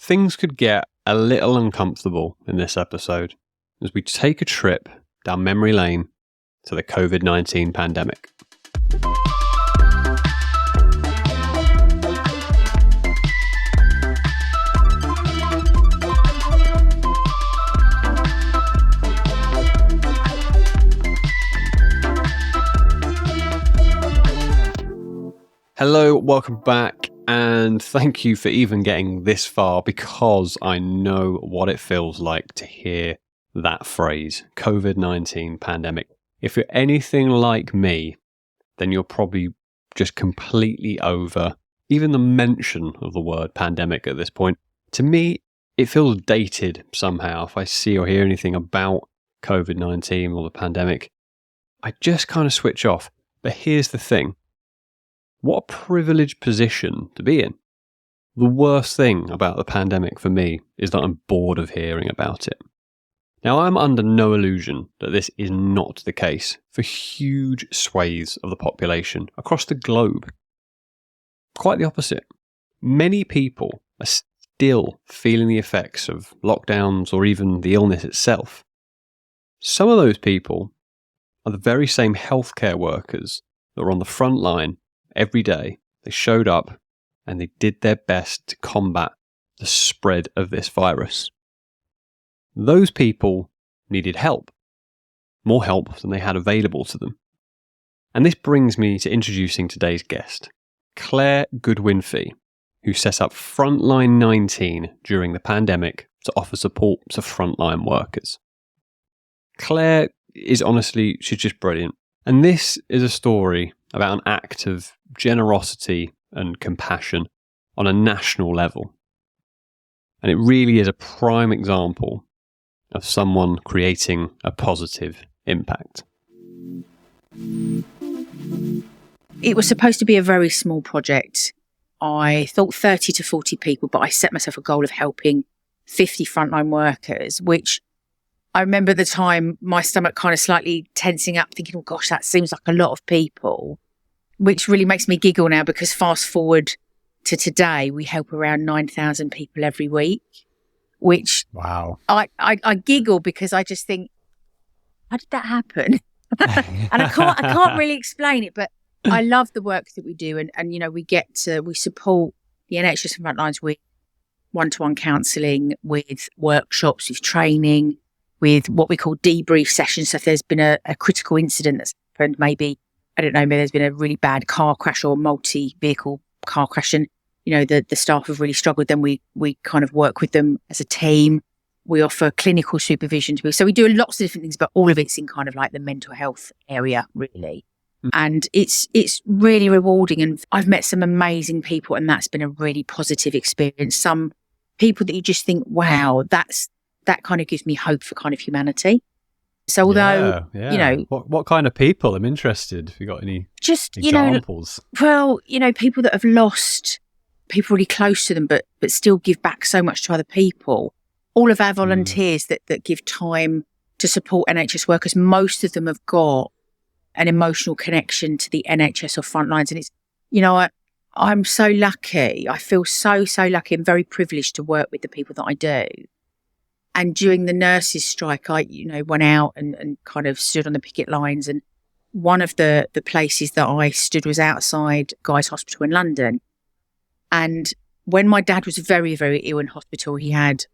things could get a little uncomfortable in this episode as we take a trip down memory lane to the COVID-19 pandemic. Hello, welcome back, and thank you for even getting this far, because I know what it feels like to hear that phrase, COVID-19 pandemic. If you're anything like me, then you're probably just completely over even the mention of the word pandemic at this point. To me, it feels dated somehow. If I see or hear anything about COVID-19 or the pandemic, I just kind of switch off. But here's the thing. What a privileged position to be in. The worst thing about the pandemic for me is that I'm bored of hearing about it. Now, I'm under no illusion that this is not the case for huge swathes of the population across the globe. Quite the opposite. Many people are still feeling the effects of lockdowns or even the illness itself. Some of those people are the very same healthcare workers that are on the front line every day. They showed up and they did their best to combat the spread of this virus. Those people needed help, more help than they had available to them. And this brings me to introducing today's guest, Claire Goodwin-Fee, who set up Frontline19 during the pandemic to offer support to frontline workers. Claire is honestly, she's just brilliant. And this is a story about an act of generosity and compassion on a national level. And it really is a prime example of someone creating a positive impact. It was supposed to be a very small project. I thought 30 to 40 people, but I set myself a goal of helping 50 frontline workers, which I remember at the time, my stomach kind of slightly tensing up, thinking, oh gosh, that seems like a lot of people, which really makes me giggle now, because fast forward to today, we help around 9,000 people every week, which wow. I giggle because I just think, how did that happen? And I can't really explain it, but I love the work that we do. And you know, we support the NHS and Frontlines with one-to-one counselling, with workshops, with training, with what we call debrief sessions. So if there's been a critical incident that's happened, maybe there's been a really bad car crash or multi-vehicle car crash, and, you know, the staff have really struggled, then we kind of work with them as a team. We offer clinical supervision to people. So we do lots of different things, but all of it's in kind of like the mental health area, really. Mm. And it's really rewarding. And I've met some amazing people, and that's been a really positive experience. Some people that you just think, wow, that kind of gives me hope for kind of humanity. So although, you know... What kind of people? I'm interested. Have you got any examples? People that have lost people really close to them, but still give back so much to other people. All of our volunteers that give time to support NHS workers, most of them have got an emotional connection to the NHS or Frontlines. And it's, you know, I'm so lucky. I feel so lucky and very privileged to work with the people that I do. And during the nurses' strike, I, went out and kind of stood on the picket lines. And one of the places that I stood was outside Guy's Hospital in London. And when my dad was very, very ill in hospital, he had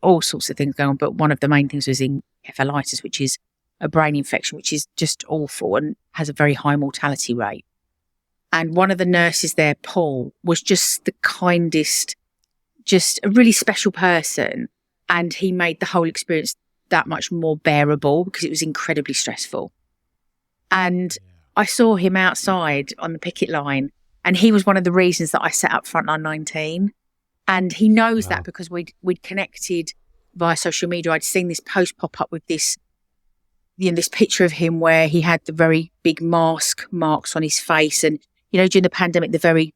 all sorts of things going on. But one of the main things was encephalitis, which is a brain infection, which is just awful and has a very high mortality rate. And one of the nurses there, Paul, was just the kindest, just a really special person. And he made the whole experience that much more bearable, because it was incredibly stressful. And I saw him outside on the picket line, and he was one of the reasons that I set up Frontline19. And he knows that because we'd connected via social media. I'd seen this post pop up with this picture of him where he had the very big mask marks on his face. And, during the pandemic, the very,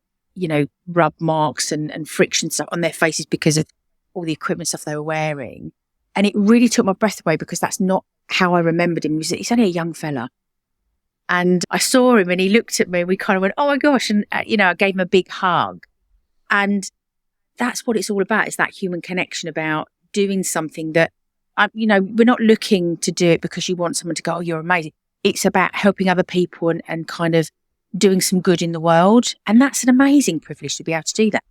rub marks and friction stuff on their faces because of all the equipment stuff they were wearing. And it really took my breath away, because that's not how I remembered him. He's only a young fella. And I saw him and he looked at me and we kind of went, oh my gosh. And, I gave him a big hug. And that's what it's all about. It's that human connection about doing something that, we're not looking to do it because you want someone to go, oh, you're amazing. It's about helping other people and kind of doing some good in the world. And that's an amazing privilege to be able to do that.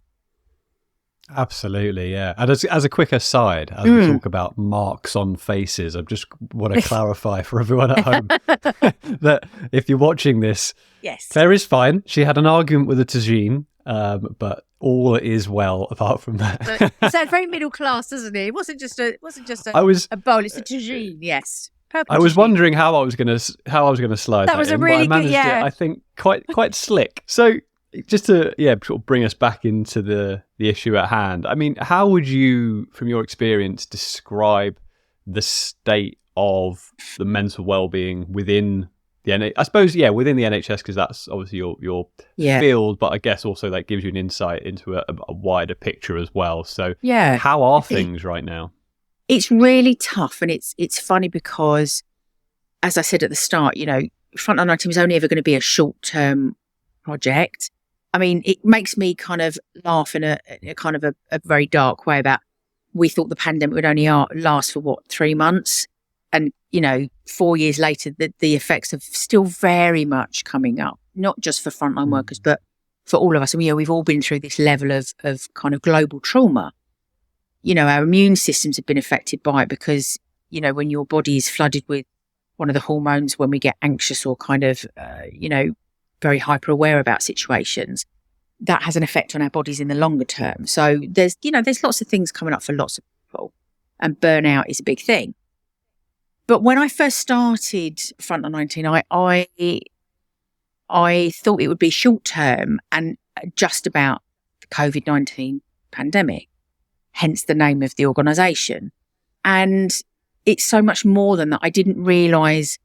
Absolutely, yeah. And as a quick aside, as we talk about marks on faces, I just want to clarify for everyone at home that if you're watching this, yes, Claire is fine. She had an argument with a tagine, but all is well apart from that. It's that very middle class, doesn't it? It wasn't just a bowl. It's a tagine. Yes. I was wondering how I was going to slide that was in, a really but I managed good, it, I think, quite slick. So just to sort of bring us back into the issue at hand. I mean, how would you, from your experience, describe the state of the mental well-being within the NHS? I suppose, within the NHS, because that's obviously your field, but I guess also that gives you an insight into a wider picture as well. So how are things right now? It's really tough, and it's funny because, as I said at the start, Frontline 19 was only ever going to be a short-term project. I mean, it makes me kind of laugh in a kind of a very dark way about, we thought the pandemic would only last for 3 months. And, 4 years later, the effects are still very much coming up, not just for frontline workers, but for all of us. And, we've all been through this level of kind of global trauma. Our immune systems have been affected by it because, when your body is flooded with one of the hormones, when we get anxious or kind of, very hyper aware about situations, that has an effect on our bodies in the longer term. So there's lots of things coming up for lots of people, and burnout is a big thing. But when I first started Frontline 19, I thought it would be short term and just about the COVID-19 pandemic, hence the name of the organisation. And it's so much more than that. I didn't realise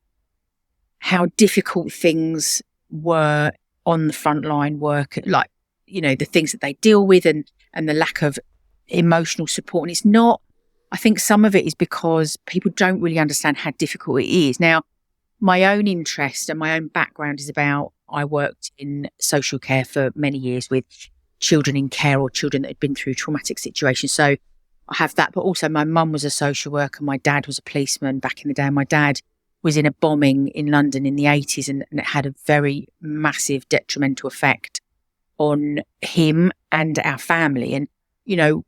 how difficult things were on the frontline work, like, the things that they deal with and the lack of emotional support. And it's not, I think some of it is because people don't really understand how difficult it is. Now, my own interest and my own background is about, I worked in social care for many years with children in care or children that had been through traumatic situations. So I have that, but also my mum was a social worker. My dad was a policeman back in the day. My dad was in a bombing in London in the 80s, and it had a very massive detrimental effect on him and our family. And,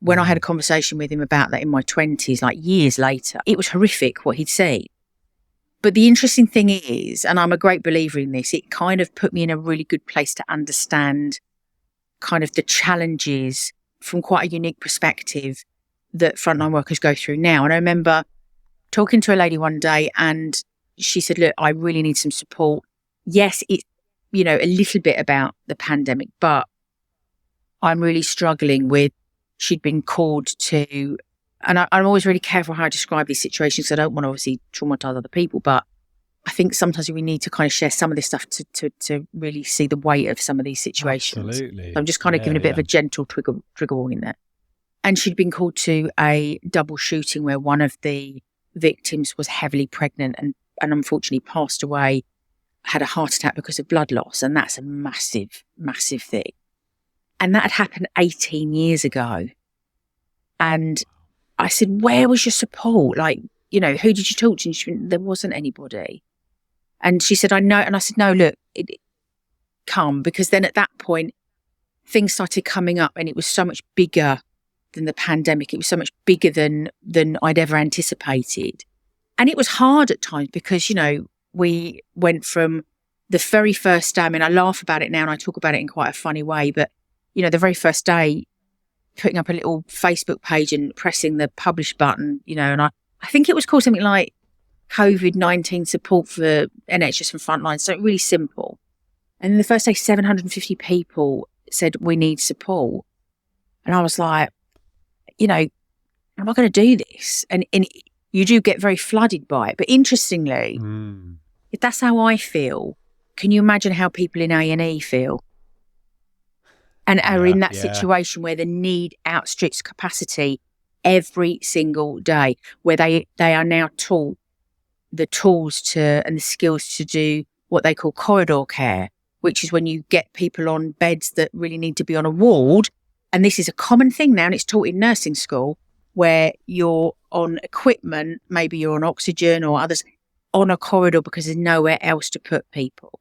when I had a conversation with him about that in my 20s, like years later, it was horrific what he'd seen. But the interesting thing is, and I'm a great believer in this, it kind of put me in a really good place to understand kind of the challenges from quite a unique perspective that frontline workers go through now. And I remember talking to a lady one day, and she said, look, I really need some support. Yes, it's, a little bit about the pandemic, but I'm really struggling with, she'd been called to, and I'm always really careful how I describe these situations, because I don't want to obviously traumatize other people, but I think sometimes we need to kind of share some of this stuff to really see the weight of some of these situations. Absolutely. So I'm just kind of giving a bit of a gentle trigger warning there. And she'd been called to a double shooting where one of the victims was heavily pregnant and unfortunately passed away, had a heart attack because of blood loss. And that's a massive, massive thing. And that had happened 18 years ago. And I said, where was your support? Like, who did you talk to? And she went, there wasn't anybody. And she said, I know. And I said, no, look, come. Because then at that point, things started coming up, and it was so much bigger than the pandemic. It was so much bigger than I'd ever anticipated. And it was hard at times because, we went from the very first day, I mean, I laugh about it now and I talk about it in quite a funny way, but, the very first day, putting up a little Facebook page and pressing the publish button, and I think it was called something like COVID-19 support for NHS and Frontline. So really simple. And the first day, 750 people said, we need support. And I was like, am I going to do this? And you do get very flooded by it. But interestingly, if that's how I feel, can you imagine how people in A&E feel? And are in that situation where the need outstrips capacity every single day, where they are now taught the tools and the skills to do what they call corridor care, which is when you get people on beds that really need to be on a ward and this is a common thing now, and it's taught in nursing school, where you're on equipment, maybe you're on oxygen or others, on a corridor because there's nowhere else to put people.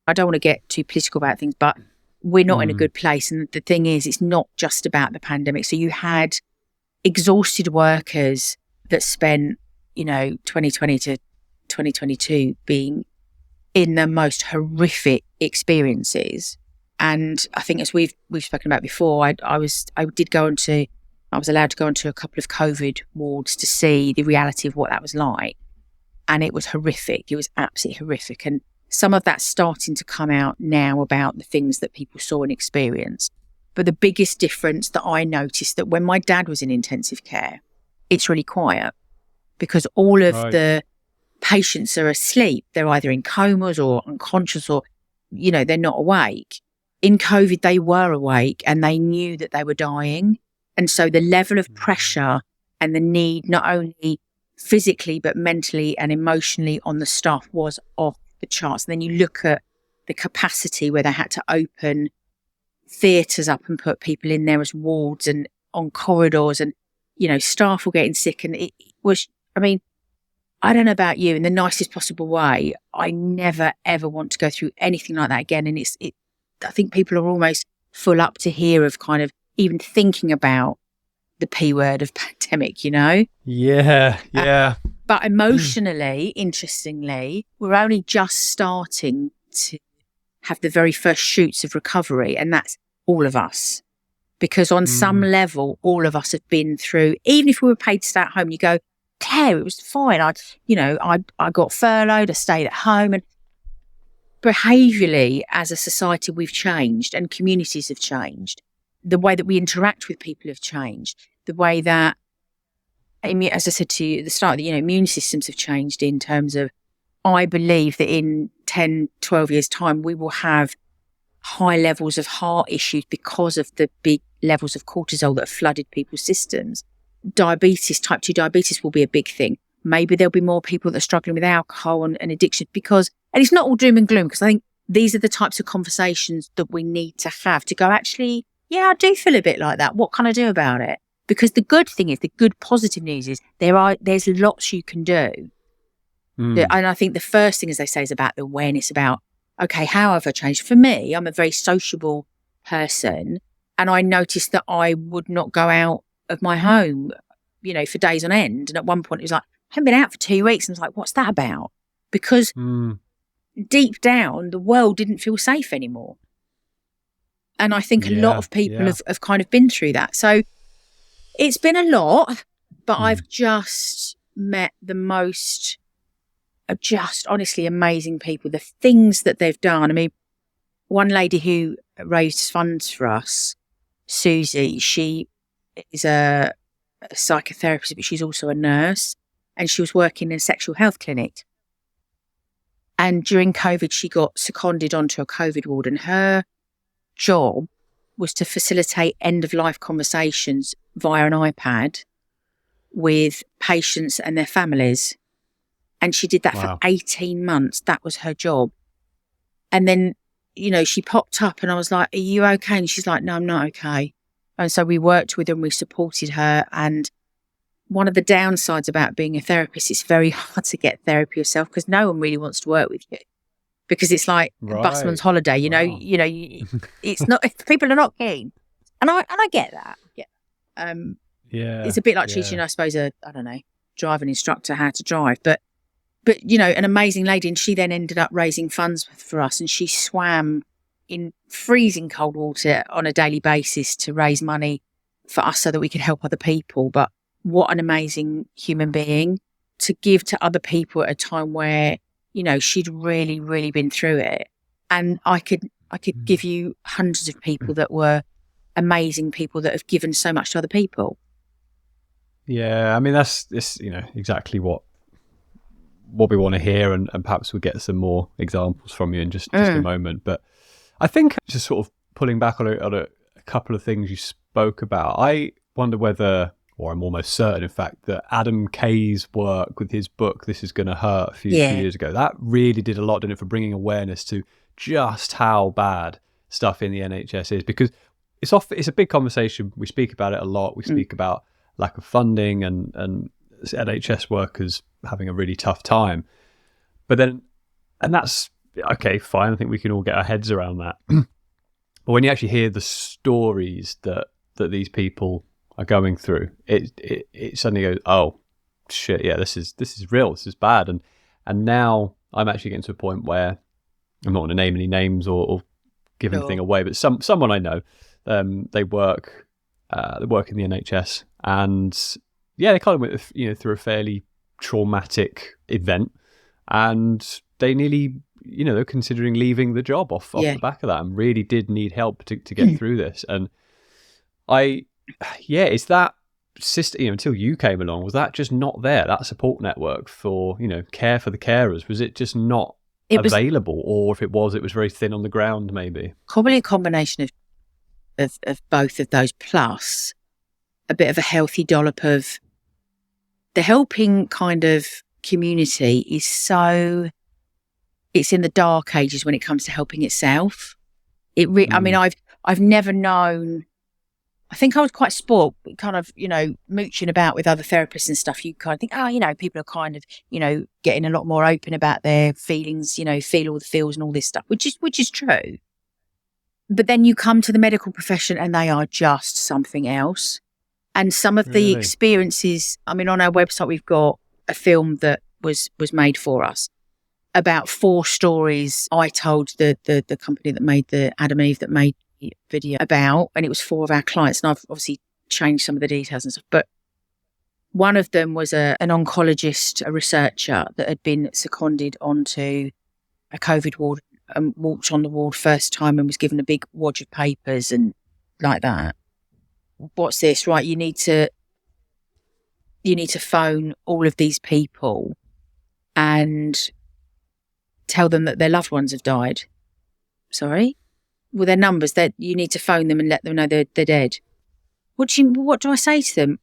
I don't want to get too political about things, but we're not in a good place. And the thing is, it's not just about the pandemic. So you had exhausted workers that spent, 2020 to 2022 being in the most horrific experiences. And I think, as we've spoken about before, I was allowed to go onto a couple of COVID wards to see the reality of what that was like. And it was horrific. It was absolutely horrific. And some of that's starting to come out now about the things that people saw and experienced. But the biggest difference that I noticed, that when my dad was in intensive care, it's really quiet because all of the patients are asleep. They're either in comas or unconscious or, they're not awake. In COVID, they were awake and they knew that they were dying. And so the level of pressure and the need, not only physically, but mentally and emotionally on the staff, was off the charts. And then you look at the capacity where they had to open theatres up and put people in there as wards and on corridors, and, staff were getting sick. And it was, I don't know about you, in the nicest possible way, I never, ever want to go through anything like that again. And I think people are almost full up to here of kind of even thinking about the P word of pandemic, Yeah. But emotionally, interestingly, we're only just starting to have the very first shoots of recovery. And that's all of us. Because on some level, all of us have been through, even if we were paid to stay at home, you go, Claire, it was fine. I got furloughed, I stayed at home. And behaviourally, as a society, we've changed and communities have changed. The way that we interact with people have changed. The way that, as I said to you at the start, immune systems have changed in terms of, I believe that in 10, 12 years' time, we will have high levels of heart issues because of the big levels of cortisol that have flooded people's systems. Diabetes, type 2 diabetes will be a big thing. Maybe there'll be more people that are struggling with alcohol and addiction and it's not all doom and gloom, because I think these are the types of conversations that we need to have to go, actually, yeah, I do feel a bit like that. What can I do about it? Because the good thing is, the good positive news is there's lots you can do. And I think the first thing, as they say, is about the awareness about, okay, how have I changed? For me, I'm a very sociable person, and I noticed that I would not go out of my home, for days on end. And at one point it was like, I haven't been out for 2 weeks. And I was like, what's that about? Because deep down, the world didn't feel safe anymore. And I think a lot of people have kind of been through that. So it's been a lot, but I've just met the most, just honestly amazing people. The things that they've done. One lady who raised funds for us, Susie, she is a psychotherapist, but she's also a nurse, and she was working in a sexual health clinic. And during COVID, she got seconded onto a COVID ward, and her job was to facilitate end-of-life conversations via an iPad with patients and their families. And she did that for 18 months. That was her job. And then, she popped up and I was like, are you okay? And she's like, no, I'm not okay. And so we worked with her and we supported her. And one of the downsides about being a therapist, it's very hard to get therapy yourself because no one really wants to work with you. Because it's like a busman's holiday, it's not, people are not keen. And I get that. Yeah. It's a bit like teaching, I suppose, driving instructor how to drive. But an amazing lady. And she then ended up raising funds for us. And she swam in freezing cold water on a daily basis to raise money for us so that we could help other people. But what an amazing human being to give to other people at a time where, she'd really, really been through it. And I could give you hundreds of people that were amazing people that have given so much to other people. Yeah, that's exactly what we want to hear, and perhaps we'll get some more examples from you in just a moment. But I think just sort of pulling back on a couple of things you spoke about, I wonder whether, or I'm almost certain, in fact, that Adam Kay's work with his book, This Is Gonna Hurt, a few years ago, that really did a lot, didn't it, for bringing awareness to just how bad stuff in the NHS is. Because it's a big conversation. We speak about it a lot. We speak about lack of funding and NHS workers having a really tough time. But then, and that's okay, fine. I think we can all get our heads around that. But when you actually hear the stories that these people are going through, it suddenly goes, oh shit, yeah, this is real, this is bad. And now I'm actually getting to a point where I'm not going to name any names or give anything away, but someone I know, they work in the NHS, and yeah, they kind of went through a fairly traumatic event, and they nearly, they're considering leaving the job off the back of that, and really did need help to get through this. And is that system, until you came along, was that just not there? That support network for, care for the carers, was it just not available? Or if it was very thin on the ground, maybe? Probably a combination of both of those, plus a bit of a healthy dollop of the helping kind of community is so, it's in the dark ages when it comes to helping itself. I mean, I've never known, I think I was quite spoiled, kind of, mooching about with other therapists and stuff. You kind of think, people are kind of, getting a lot more open about their feelings, feel all the feels and all this stuff, which is true. But then you come to the medical profession and they are just something else. And some of the experiences, I mean, on our website, we've got a film that was made for us about 4 stories I told the company that made the Adam Eve that made the video about, and it was 4 of our clients, and I've obviously changed some of the details and stuff. But one of them was an oncologist, a researcher that had been seconded onto a COVID ward and walked on the ward first time and was given a big wad of papers and like that. What's this? Right, you need to phone all of these people and tell them that their loved ones have died. Sorry? Well, their numbers, that you need to phone them and let them know they're dead. What do I say to them?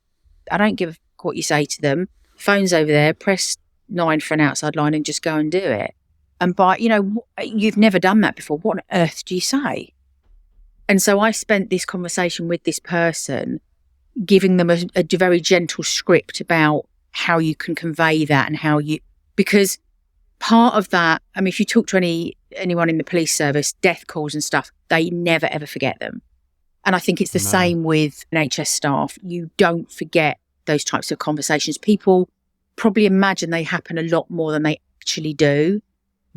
I don't give a fuck what you say to them. Phone's over there, press 9 for an outside line and just go and do it. And you've never done that before. What on earth do you say? And so I spent this conversation with this person, giving them a very gentle script about how you can convey that and because part of that, I mean, if you talk to anyone in the police service, death calls and stuff, they never ever forget them. And I think it's the same with NHS staff. You don't forget those types of conversations. People probably imagine they happen a lot more than they actually do.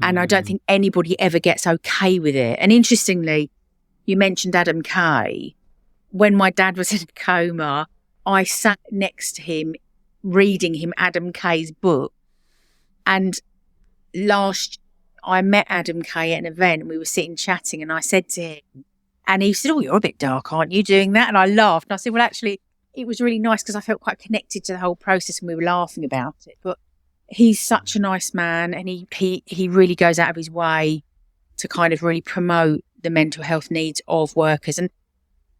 And I don't think anybody ever gets okay with it. And interestingly, you mentioned Adam Kay. When my dad was in a coma, I sat next to him reading him Adam Kay's book. And I met Adam Kay at an event and we were sitting chatting, and I said to him, and he said, "Oh, you're a bit dark, aren't you, doing that?" And I laughed. And I said, "Well, actually, it was really nice because I felt quite connected to the whole process and we were laughing about it. But he's such a nice man, and he really goes out of his way to kind of really promote the mental health needs of workers." And,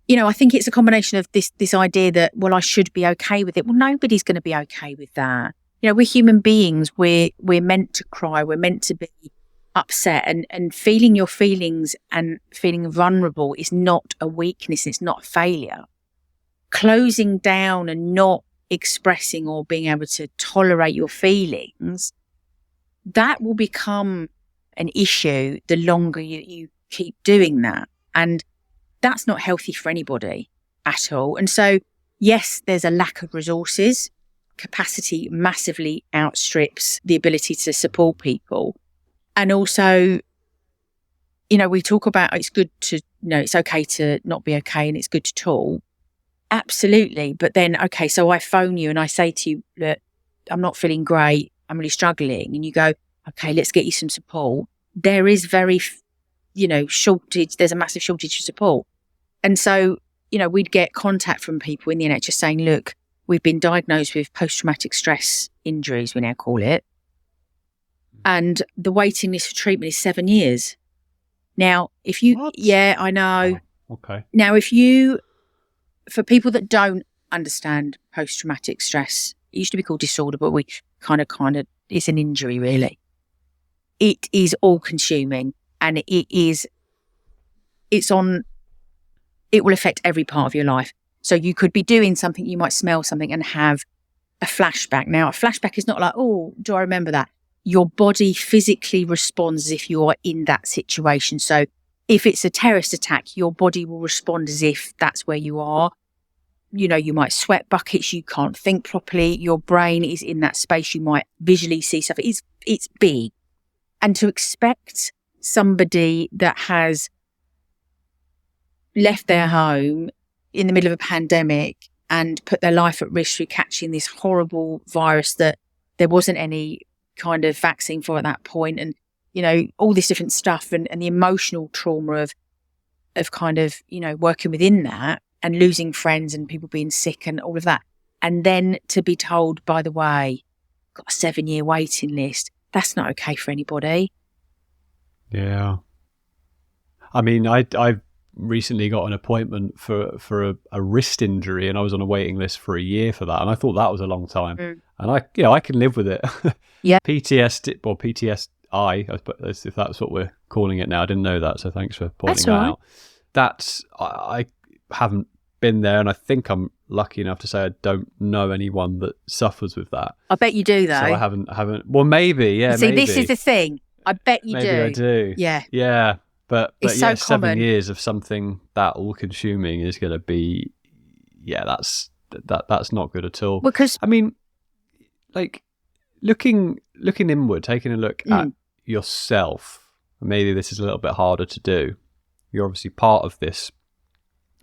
I think it's a combination of this idea that, well, I should be okay with it. Well, nobody's going to be okay with that. We're human beings. We're meant to cry. We're meant to be upset, and feeling your feelings and feeling vulnerable is not a weakness. It's not a failure. Closing down and not expressing or being able to tolerate your feelings, that will become an issue the longer you keep doing that. And that's not healthy for anybody at all. And so, yes, there's a lack of resources. Capacity massively outstrips the ability to support people. And also, we talk about it's good to, it's okay to not be okay and it's good to talk. Absolutely. But then, okay, so I phone you and I say to you, look, I'm not feeling great, I'm really struggling. And you go, okay, let's get you some support. There is shortage, there's a massive shortage of support. And so, we'd get contact from people in the NHS saying, look, we've been diagnosed with post-traumatic stress injuries, we now call it. And the waiting list for treatment is 7 years. Now, if you, What? Yeah, I know. Oh, okay. Now, for people that don't understand post-traumatic stress, it used to be called disorder, but we kind of, it's an injury really. It is all consuming, and it's on it will affect every part of your life. So you could be doing something, you might smell something and have a flashback. Now, a flashback is not like, oh, do I remember that? Your body physically responds as if you are in that situation. So if it's a terrorist attack, your body will respond as if that's where you are. You know, you might sweat buckets, you can't think properly, your brain is in that space, you might visually see stuff. It's big. And to expect somebody that has left their home in the middle of a pandemic and put their life at risk through catching this horrible virus that there wasn't any kind of vaccine for at that point, and, you know, all this different stuff, and the emotional trauma of kind of, you know, working within that and losing friends and people being sick and all of that. And then to be told, by the way, got a 7-year waiting list. That's not okay for anybody. Yeah. I mean, I've recently got an appointment for a wrist injury, and I was on a waiting list for a year for that. And I thought that was a long time. And I can live with it. Yeah. PTSD or PTSI, if that's what we're calling it now. I didn't know that. So thanks for pointing that out. That's, I haven't been there, and I think I'm lucky enough to say I don't know anyone that suffers with that. I bet you do, though. So I haven't. Well, maybe, yeah. See, maybe. this is the thing. I bet you maybe do. I do. Yeah. Yeah. But It's yeah, so common. 7 years of something that all-consuming is going to be, yeah, that's not good at all. Because, I mean, like looking inward, taking a look at yourself. Maybe this is a little bit harder to do. You're obviously part of this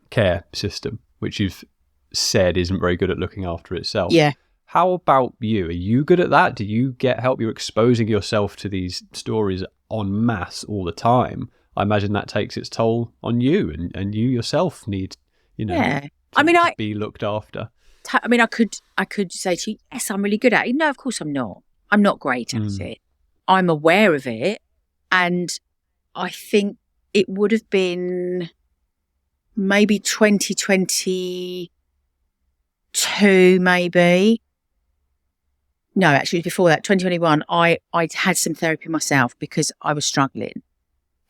care system, which you've said isn't very good at looking after itself. yeah. How about you? Are you good at that? Do you get help? You're exposing yourself to these stories en masse all the time. I imagine that takes its toll on you, and you yourself need, you know, Yeah. to be looked after. I mean, I could say to you, yes, I'm really good at it. No, of course I'm not. I'm not great at it. I'm aware of it. And I think it would have been maybe 2022, maybe. No, actually, before that, 2021, I had some therapy myself because I was struggling.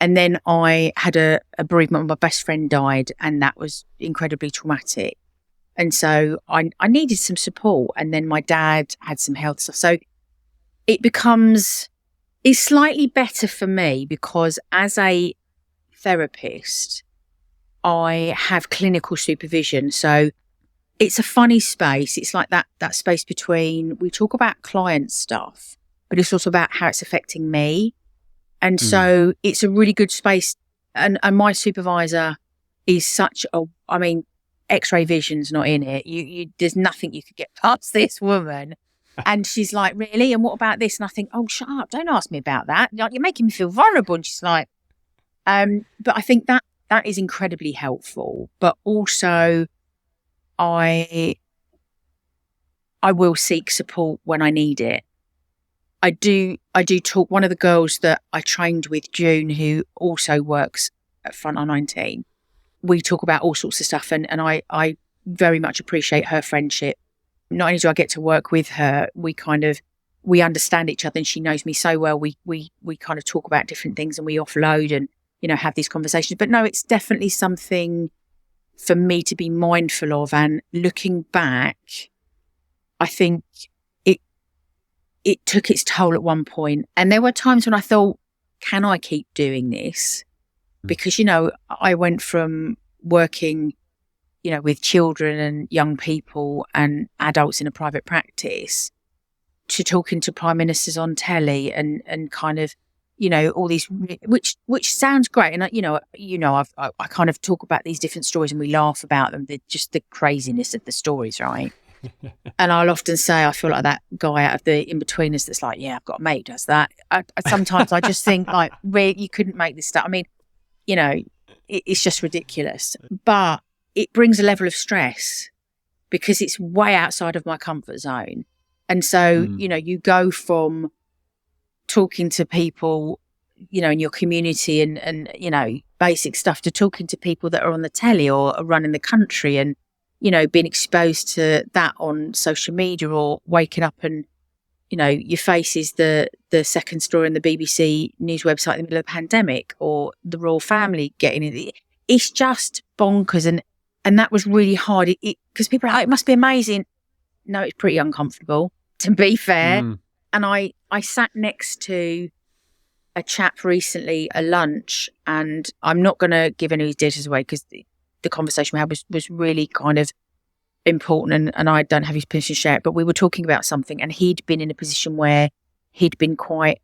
And then I had a bereavement. My best friend died, and that was incredibly traumatic. And so I needed some support. And then my dad had some health stuff. So it's slightly better for me because as a therapist, I have clinical supervision. So it's a funny space. It's like that space between, we talk about client stuff, but it's also about how it's affecting me. And so it's a really good space. And my supervisor is X-ray vision's not in it. You there's nothing you could get past this woman. And she's like, really? And what about this? And I think, oh, shut up. Don't ask me about that. You're making me feel vulnerable. And she's like, but I think that is incredibly helpful. But also I will seek support when I need it. I do talk. One of the girls that I trained with, June, who also works at Frontline 19, we talk about all sorts of stuff, and I very much appreciate her friendship. Not only do I get to work with her, we understand each other, and she knows me so well. We kind of talk about different things, and we offload and, you know, have these conversations. But no, it's definitely something for me to be mindful of. And looking back, I think it took its toll at one point. And there were times when I thought, can I keep doing this? Because, you know, I went from working, you know, with children and young people and adults in a private practice to talking to prime ministers on telly and kind of, you know, all these, which sounds great. And, I kind of talk about these different stories and we laugh about them. Just the craziness of the stories, right? And I'll often say I feel like that guy out of the In-Betweeners that's like, yeah, I've got a mate who does that. Sometimes I just think, like, really, you couldn't make this stuff. I mean, you know, it's just ridiculous. But it brings a level of stress because it's way outside of my comfort zone. And so, you know, you go from talking to people, you know, in your community and, you know, basic stuff to talking to people that are on the telly or are running the country and, you know, being exposed to that on social media or waking up and, you know, your face is the second story on the BBC news website in the middle of the pandemic or the royal family getting in. it's just bonkers. And that was really hard because people are like, it must be amazing. No, it's pretty uncomfortable, to be fair. And I sat next to a chap recently at lunch, and I'm not going to give any details away because the conversation we had was really kind of important, and I don't have his permission to share it, but we were talking about something, and he'd been in a position where he'd been quite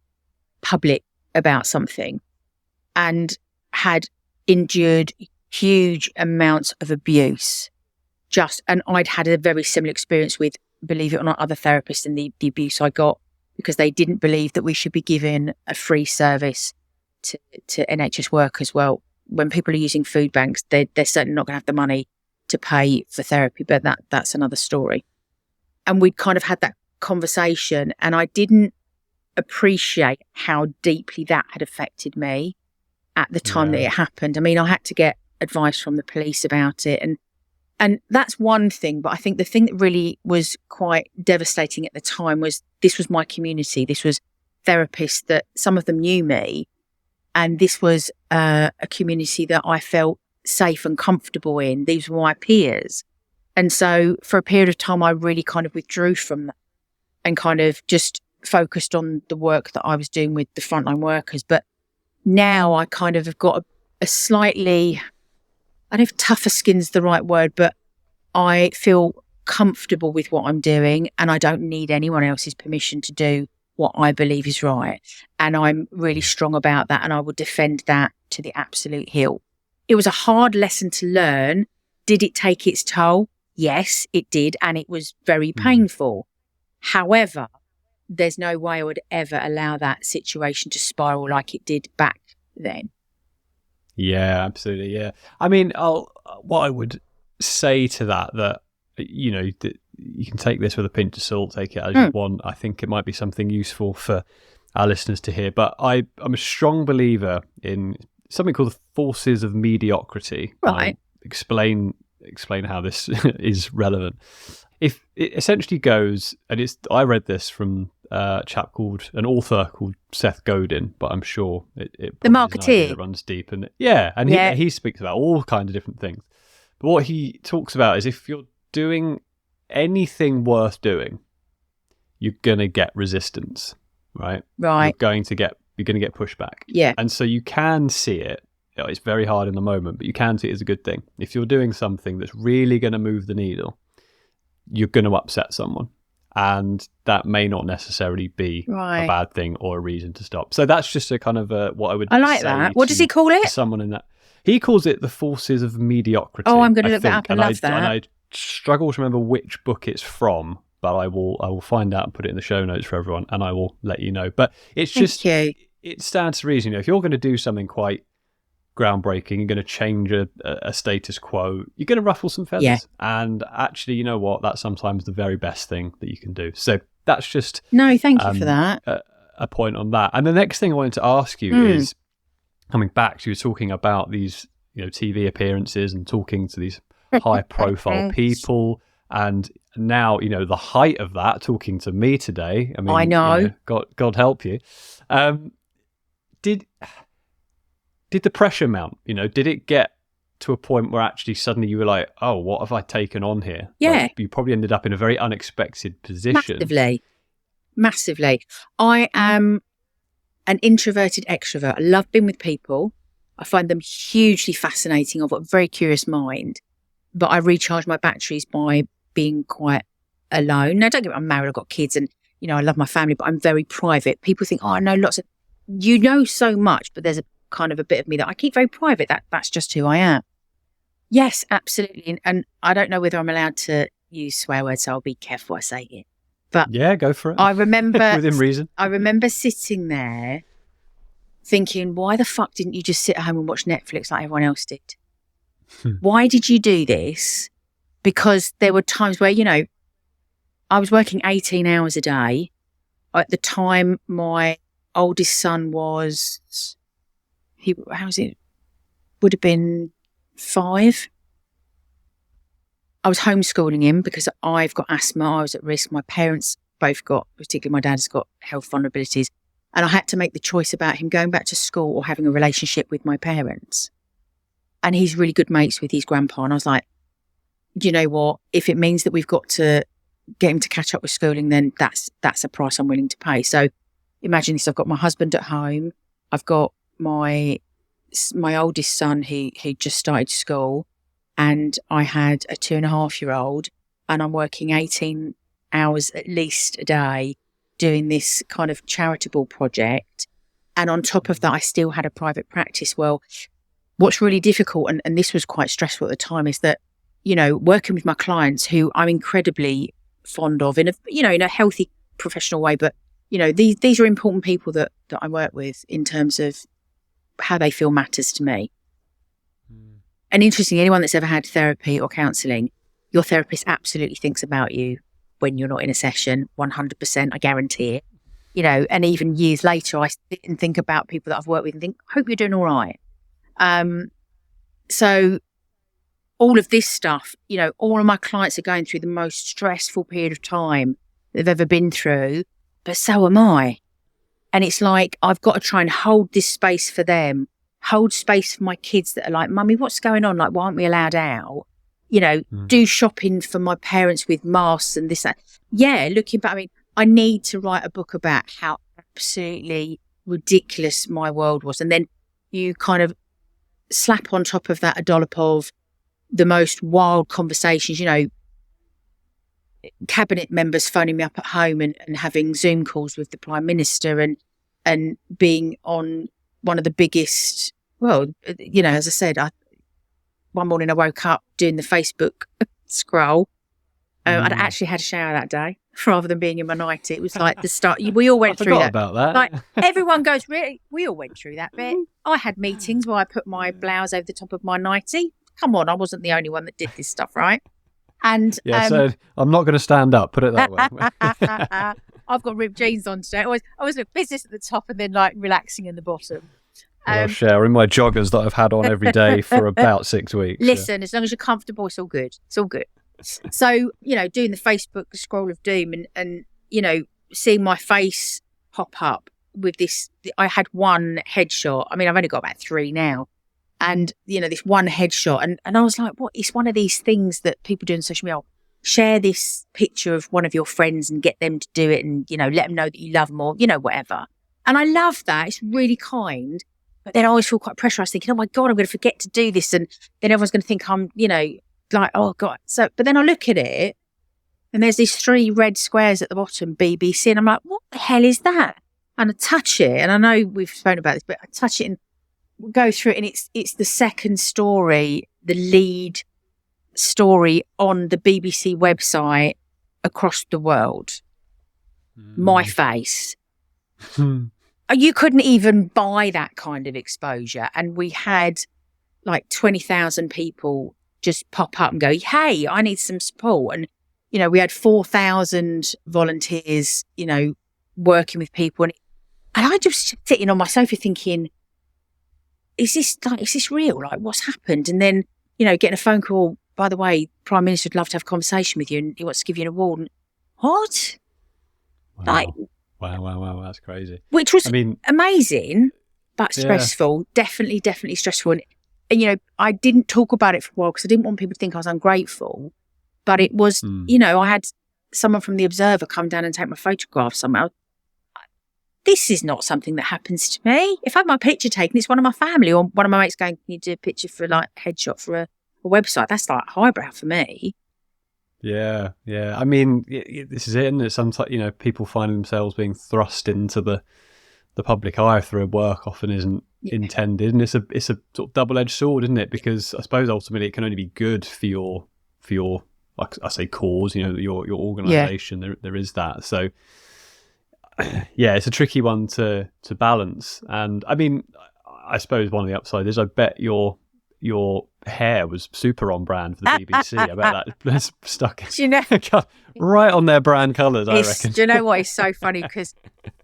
public about something and had endured huge amounts of abuse. And I'd had a very similar experience with, believe it or not, other therapists and the abuse I got, because they didn't believe that we should be giving a free service to NHS workers. Well, when people are using food banks, they're certainly not going to have the money to pay for therapy, but that's another story. And we'd kind of had that conversation, and I didn't appreciate how deeply that had affected me at the time that it happened. I mean, I had to get advice from the police about it, and that's one thing, but I think the thing that really was quite devastating at the time was this was my community. This was therapists that some of them knew me, and this was a community that I felt safe and comfortable in. These were my peers. And so for a period of time, I really kind of withdrew from that and kind of just focused on the work that I was doing with the frontline workers. But now I kind of have got a slightly, I don't know if tougher skin's the right word, but I feel comfortable with what I'm doing, and I don't need anyone else's permission to do what I believe is right. And I'm really strong about that, and I will defend that to the absolute hilt. It was a hard lesson to learn. Did it take its toll? Yes, it did, and it was very painful. However, there's no way I would ever allow that situation to spiral like it did back then. Yeah, absolutely. Yeah. I mean, what I would say to that, you know, that you can take this with a pinch of salt, take it as you want. I think it might be something useful for our listeners to hear. But I'm a strong believer in something called the forces of mediocrity. Right. I'll explain how this is relevant. If it essentially goes, and I read this from an author called Seth Godin, but I'm sure it the marketeer that runs deep, and he speaks about all kinds of different things. But what he talks about is if you're doing anything worth doing, you're gonna get resistance, right? Right. You're gonna get pushback. Yeah. And so you can see it. It's very hard in the moment, but you can see it as a good thing. If you're doing something that's really going to move the needle, you're going to upset someone, and that may not necessarily be a bad thing or a reason to stop. So that's just a kind of what I would. I like that. What does he call it? Someone in that, he calls it the forces of mediocrity. Oh, I'm going to look that up. I love that. And I struggle to remember which book it's from, but I will find out and put it in the show notes for everyone, and I will let you know. But it's just it stands to reason. You know, if you're going to do something quite groundbreaking, you're going to change a status quo, you're going to ruffle some feathers. Yeah. And actually, you know what? That's sometimes the very best thing that you can do. So that's just... No, thank you for that. A point on that. And the next thing I wanted to ask you is, coming back, you were talking about these, you know, TV appearances and talking to these high profile people. And now, you know, the height of that, talking to me today. I mean, I know. You know, God help you. Did the pressure mount? You know, did it get to a point where actually suddenly you were like, oh, what have I taken on here? Yeah. Like, you probably ended up in a very unexpected position. Massively. I am an introverted extrovert. I love being with people. I find them hugely fascinating. I've got a very curious mind, but I recharge my batteries by being quite alone. Now, don't get me wrong, I'm married, I've got kids, and, you know, I love my family, but I'm very private. People think, oh, I know lots of... You know so much, but there's a kind of a bit of me that I keep very private. That's just who I am. Yes, absolutely. And I don't know whether I'm allowed to use swear words, so I'll be careful what I say here. But yeah, go for it. I remember within reason. I remember sitting there thinking, why the fuck didn't you just sit at home and watch Netflix like everyone else did? Why did you do this? Because there were times where, you know, I was working 18 hours a day. At the time, my oldest son was... would have been 5. I was homeschooling him because I've got asthma. I was at risk. My parents both got, particularly my dad, has got health vulnerabilities. And I had to make the choice about him going back to school or having a relationship with my parents. and he's really good mates with his grandpa. And I was like, do you know what? If it means that we've got to get him to catch up with schooling, then that's a price I'm willing to pay. So imagine this: I've got my husband at home, I've got my oldest son who just started school, and I had a 2.5-year-old, and I'm working 18 hours at least a day doing this kind of charitable project. And on top of that, I still had a private practice. Well, what's really difficult, and this was quite stressful at the time, is that, you know, working with my clients who I'm incredibly fond of in a healthy professional way, but, you know, these are important people that I work with in terms of how they feel matters to me. And interestingly, anyone that's ever had therapy or counselling, your therapist absolutely thinks about you when you're not in a session, 100%, I guarantee it. You know, and even years later, I sit and think about people that I've worked with and think, hope you're doing all right. So all of this stuff, you know, all of my clients are going through the most stressful period of time they've ever been through, but so am I. And it's like, I've got to try and hold this space for them, hold space for my kids that are like, Mummy, what's going on? Like, why aren't we allowed out? You know, do shopping for my parents with masks and this, that. Yeah, looking back, I mean, I need to write a book about how absolutely ridiculous my world was. And then you kind of slap on top of that a dollop of the most wild conversations, you know, cabinet members phoning me up at home and having Zoom calls with the Prime Minister and being on one of the biggest, well, you know, as I said, one morning I woke up doing the Facebook scroll. I'd actually had a shower that day rather than being in my nightie. It was like the start. We all went through that. About that. Like everyone goes, really? We all went through that bit. I had meetings where I put my blouse over the top of my nightie. Come on, I wasn't the only one that did this stuff, right? And yeah, so I'm not going to stand up. Put it that way. I've got ripped jeans on today. I always look business at the top and then like relaxing in the bottom. I'll share in my joggers that I've had on every day for about 6 weeks. Listen, as long as you're comfortable, it's all good. It's all good. So, you know, doing the Facebook scroll of doom and, you know, seeing my face pop up with this, I had one headshot. I mean, I've only got about 3 now. And, you know, this one headshot. And I was like, what? It's one of these things that people do on social media. Share this picture of one of your friends and get them to do it and, you know, let them know that you love them or, you know, whatever. And I love that. It's really kind. But then I always feel quite pressurized thinking, oh my God, I'm going to forget to do this. And then everyone's going to think I'm, you know, like, oh God. So, but then I look at it and there's these 3 red squares at the bottom, BBC. And I'm like, what the hell is that? And I touch it. And I know we've spoken about this, but I touch it and go through it. And it's the second story, the lead story on the BBC website across the world. My face. You couldn't even buy that kind of exposure. And we had like 20,000 people just pop up and go, hey, I need some support. And, you know, we had 4,000 volunteers, you know, working with people. And I just sitting on my sofa thinking, is this real? Like, what's happened? And then, you know, getting a phone call, by the way, Prime Minister would love to have a conversation with you and he wants to give you an award. And, what? Wow. Like, Wow. That's crazy. Which was, I mean, amazing, but stressful. Yeah. Definitely stressful. And, you know, I didn't talk about it for a while because I didn't want people to think I was ungrateful. But it was, you know, I had someone from The Observer come down and take my photograph somewhere. This is not something that happens to me. If I have my picture taken, it's one of my family or one of my mates going, can you do a picture for like headshot for a website? That's like highbrow for me. Yeah. I mean, this is it, isn't it? Sometimes, you know, people find themselves being thrust into the public eye through work often isn't intended, and it's a sort of double-edged sword, isn't it? Because I suppose ultimately it can only be good for your like I say cause, you know, your organisation. Yeah. There is that. So yeah, it's a tricky one to balance. And I mean, I suppose one of the upsides is I bet your hair was super on brand for the BBC. I bet that's stuck. Do you know, right on their brand colours, I reckon. Do you know what? It's so funny because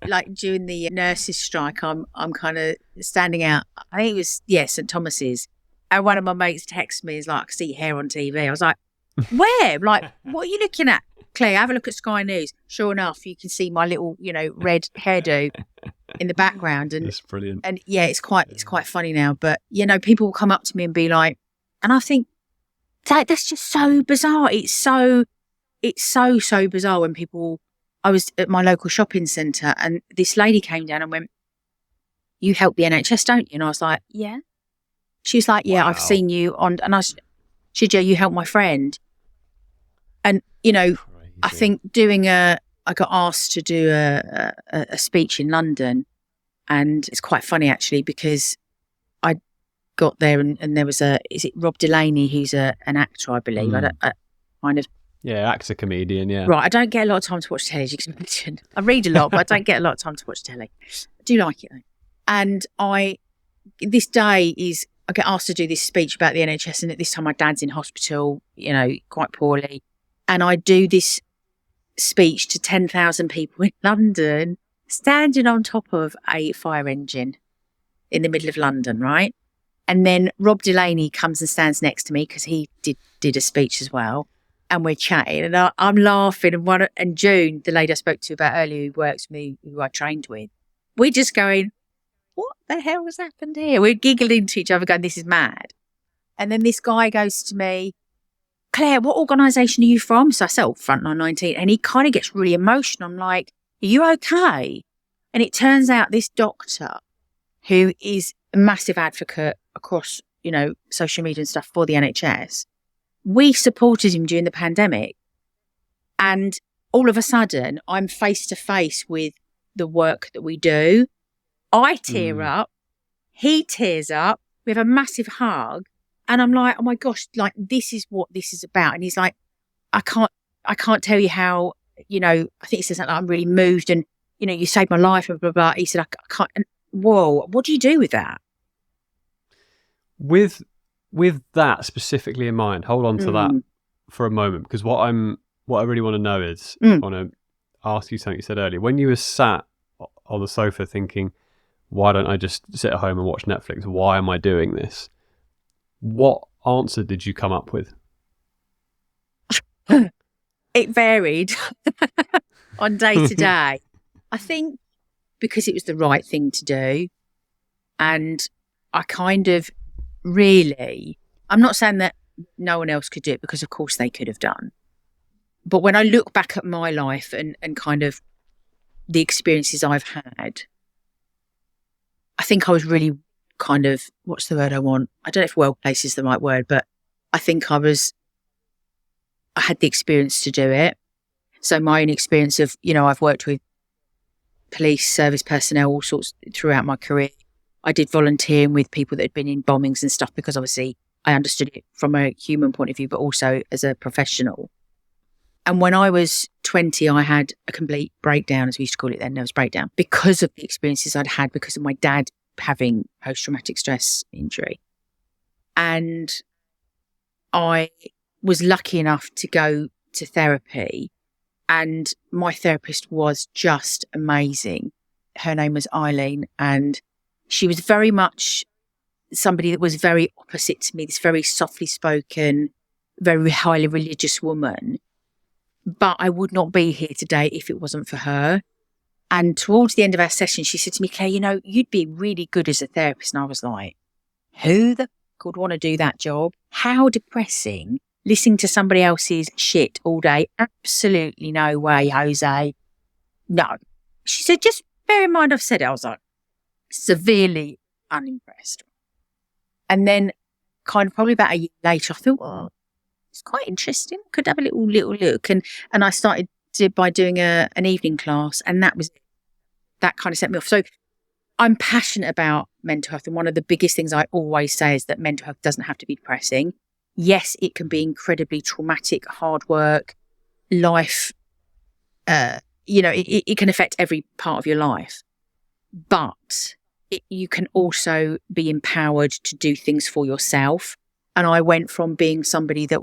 like during the nurses' strike, I'm kind of standing out. I think it was, St Thomas's. And one of my mates texted me, is like, I see your hair on TV. I was like, where? Like, what are you looking at? Claire, have a look at Sky News. Sure enough, you can see my little, you know, red hairdo. in the background. And it's brilliant. And yeah, it's quite funny now. But, people will come up to me and be like, and I think that's just so bizarre. It's so bizarre when I was at my local shopping centre and this lady came down and went, "You help the NHS, don't you?" And I was like, "Yeah." She was like, "Yeah, Wow. I've seen you on," and she said, "Yeah, you help my friend." And, Crazy. I think I got asked to do a speech in London, and it's quite funny actually because I got there and there was is it Rob Delaney, who's an actor, I believe. Yeah, actor, comedian, yeah. Right, I don't get a lot of time to watch telly, as you can imagine. I read a lot, but I don't get a lot of time to watch telly. I do like it though. And this day I get asked to do this speech about the NHS, and at this time my dad's in hospital, quite poorly. And I do this speech to 10,000 people in London, standing on top of a fire engine in the middle of London, right? And then Rob Delaney comes and stands next to me because he did a speech as well. And we're chatting and I'm laughing. And June, the lady I spoke to about earlier, who works with me, who I trained with, we're just going, what the hell has happened here? We're giggling to each other going, this is mad. And then this guy goes to me, "Claire, what organisation are you from?" So I said, Frontline19. And he kind of gets really emotional. I'm like, "Are you okay?" And it turns out this doctor, who is a massive advocate across, social media and stuff for the NHS, we supported him during the pandemic. And all of a sudden, I'm face to face with the work that we do. I tear up. He tears up. We have a massive hug. And I'm like, oh my gosh, like, this is what this is about. And he's like, I can't tell you how, I think he says something like, "I'm really moved and, you saved my life," and blah, blah, blah. He said, I can't, and whoa, what do you do with that? With that specifically in mind, hold on to that for a moment, because what I really want to know is, I want to ask you something you said earlier. When you were sat on the sofa thinking, why don't I just sit at home and watch Netflix? Why am I doing this? What answer did you come up with? It varied on day to day. I think because it was the right thing to do. And I kind of really, I'm not saying that no one else could do it, because of course they could have done. But when I look back at my life and kind of the experiences I've had, I think I was really kind of, what's the word I want? I don't know if well placed is the right word, but I think I had the experience to do it. So my own experience of, I've worked with police service personnel, all sorts throughout my career. I did volunteering with people that had been in bombings and stuff, because obviously I understood it from a human point of view, but also as a professional. And when I was 20, I had a complete breakdown, as we used to call it then, nervous breakdown, because of the experiences I'd had because of my dad having post-traumatic stress injury. And I was lucky enough to go to therapy, and my therapist was just amazing. Her name was Eileen, and she was very much somebody that was very opposite to me, this very softly spoken, very highly religious woman. But I would not be here today if it wasn't for her. And towards the end of our session, she said to me, "Claire, you'd be really good as a therapist." And I was like, who the fuck would want to do that job? How depressing, listening to somebody else's shit all day. Absolutely no way, Jose. No. She said, "Just bear in mind I've said it." I was like, severely unimpressed. And then kind of probably about a year later, I thought, well, it's quite interesting. Could have a little look. And I started by doing an evening class, and that kind of set me off. So I'm passionate about mental health. And one of the biggest things I always say is that mental health doesn't have to be depressing. Yes, it can be incredibly traumatic, hard work, life. It can affect every part of your life. But you can also be empowered to do things for yourself. And I went from being somebody that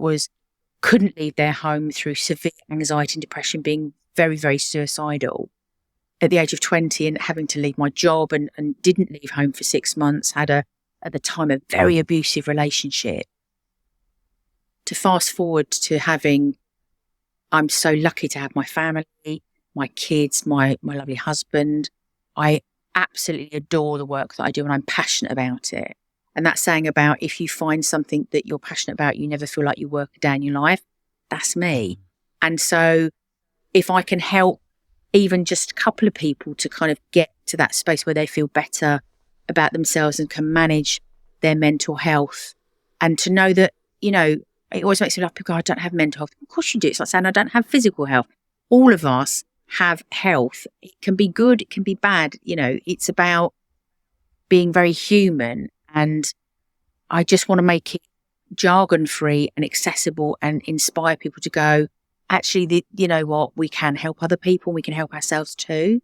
couldn't leave their home through severe anxiety and depression, being very, very suicidal at the age of 20, and having to leave my job and didn't leave home for 6 months, had at the time a very abusive relationship, to fast forward to I'm so lucky to have my family, my kids, my lovely husband. I absolutely adore the work that I do and I'm passionate about it. And that's saying about if you find something that you're passionate about, you never feel like you work a day in your life. That's me. And so if I can help even just a couple of people to kind of get to that space where they feel better about themselves and can manage their mental health, and to know that, you know, it always makes me laugh, people go, I don't have mental health. Of course you do. It's like saying I don't have physical health. All of us have health. It can be good, it can be bad. You know, it's about being very human. And I just want to make it jargon free and accessible and inspire people to go, actually, you know what, we can help other people, we can help ourselves too.